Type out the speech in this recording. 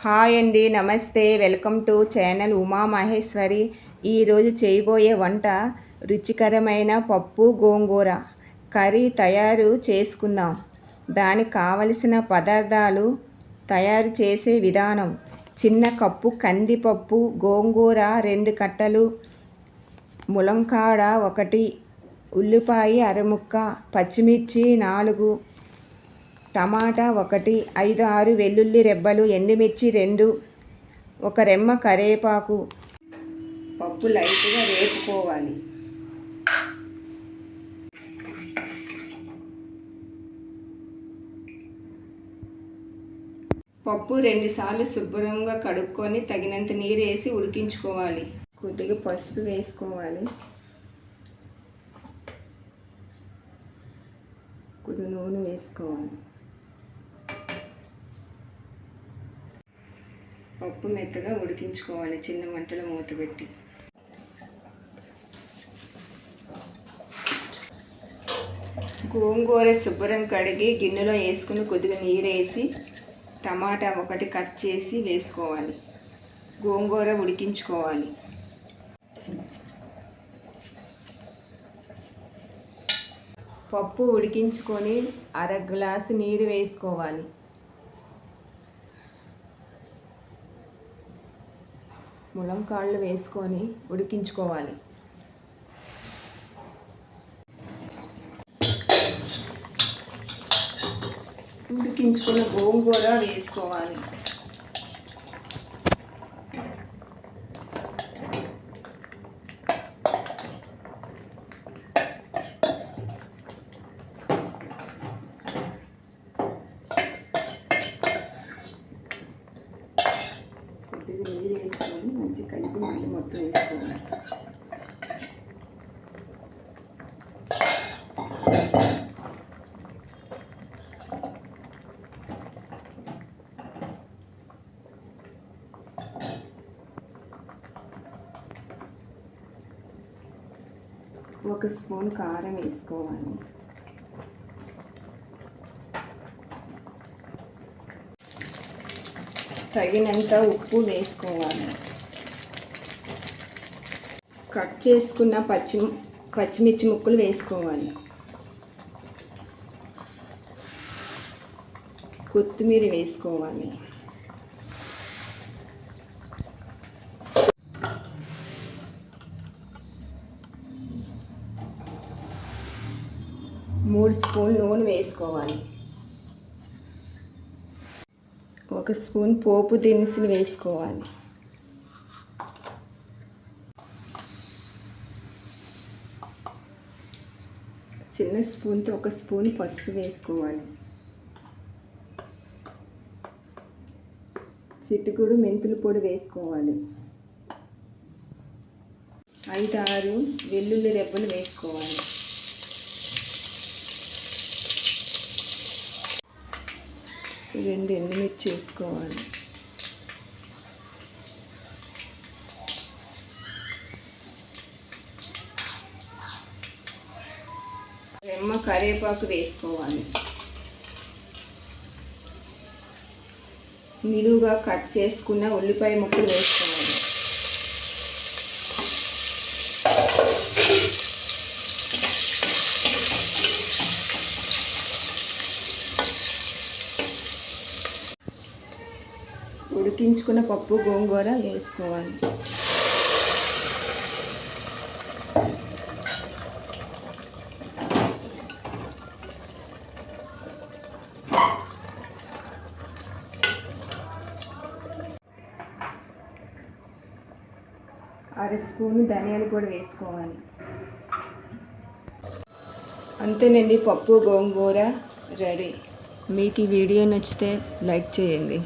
Hi అండి, నమస్తే. Welcome to channel Uma Maheshwari. ఈరోజు చేయబోయే వంట రుచికరమైన పప్పు గోంగూర కర్రీ తయారు చేసుకుందాం. దానికి కావలసిన పదార్థాలు, తయారు చేసే విధానం: చిన్న కప్పు కందిపప్పు, గోంగూర 2 కట్టలు, ములంకాడ 1, ఉల్లిపాయ అరముక్క, పచ్చిమిర్చి 4, టమాటా 1, 5-6 వెల్లుల్లి రెబ్బలు, ఎండుమిర్చి 2, 1 రెమ్మ కరివేపాకు. పప్పు లైట్గా వేపుకోవాలి. పప్పు 2 సార్లు శుభ్రంగా కడుక్కొని తగినంత నీరు వేసి ఉడికించుకోవాలి. కొద్దిగా పసుపు వేసుకోవాలి, కొద్దిగా నూనె వేసుకోవాలి. పప్పు మెత్తగా ఉడికించుకోవాలి చిన్న మంటలో మూత పెట్టి. గోంగూర శుభ్రం కడిగి గిన్నెలో వేసుకుని కొద్దిగా నీరు వేసి టమాటా 1 కట్ చేసి వేసుకోవాలి. గోంగూర ఉడికించుకోవాలి. పప్పు ఉడికించుకొని 1/2 గ్లాసు నీరు వేసుకోవాలి. ములంకాళ్ళు వేసుకొని ఉడికించుకోవాలి. ఉడికించుకున్న గోంగూర వేసుకోవాలి. కొద్దిగా నీరు వేసుకొని మంచిగా కలిపి మళ్ళీ మొత్తం వేసుకోవాలి. ఒక స్పూన్ కారం వేసుకోవాలి. తగినంత ఉప్పు వేసుకోవాలి. కట్ చేసుకున్న పచ్చిమిర్చి ముక్కలు వేసుకోవాలి. కొత్తిమీర వేసుకోవాలి. మూడు స్పూన్లు నూనె వేసుకోవాలి. 1 స్పూన్ పోపు దినుసులు వేసుకోవాలి. చిన్న స్పూన్తో 1 స్పూన్ పసుపు వేసుకోవాలి. చిటికెడు మెంతుల పొడి వేసుకోవాలి. 5-6 వెల్లుల్లి రెబ్బలు వేసుకోవాలి. రెండు ఎండుమిర్చి వేసుకోవాలి. రెమ్మ కరివేపాకు వేసుకోవాలి. నిలువుగా కట్ చేసుకున్న ఉల్లిపాయ ముక్కలు వేసుకోవాలి. ఉడికించుకున్న పప్పు గోంగూర వేసుకోవాలి. అర స్పూన్ ధనియాల పొడి వేసుకోవాలి. అంతేనండి, పప్పు గోంగూర రెడీ. మీకు ఈ వీడియో నచ్చితే లైక్ చేయండి.